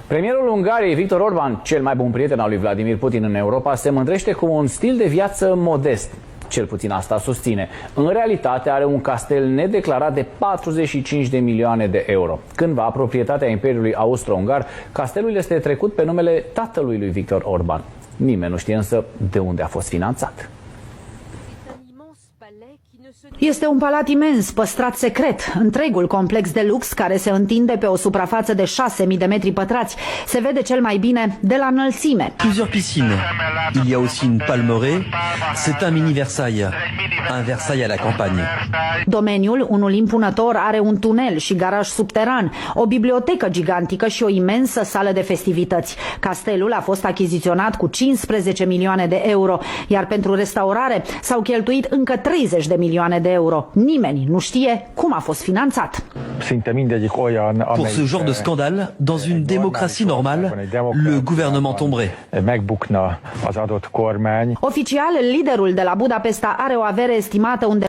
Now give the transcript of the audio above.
Premierul Ungariei, Viktor Orban, cel mai bun prieten al lui Vladimir Putin în Europa, se mândrește cu un stil de viață modest. Cel puțin asta susține. În realitate are un castel nedeclarat de 45 de milioane de euro. Cândva, proprietatea Imperiului Austro-Ungar, castelul este trecut pe numele tatălui lui Viktor Orban. Nimeni nu știe însă de unde a fost finanțat. Este un palat imens, păstrat secret. Întregul complex de lux, care se întinde pe o suprafață de 6.000 de metri pătrați, se vede cel mai bine de la înălțime. Plusieurs piscines. Il y a aussi une palmeraie. C'est un mini Versailles. Un Versailles à la campagne. Domeniul, unul impunător, are un tunel și garaj subteran, o bibliotecă gigantică și o imensă sală de festivități. Castelul a fost achiziționat cu 15 milioane de euro, iar pentru restaurare s-au cheltuit încă 30 de milioane de euro. Nimeni nu știe cum a fost finanțat. Pour ce genre de scandale, dans une démocratie normale, le gouvernement tomberait. Oficial, liderul de la Budapesta are o avere estimată undeva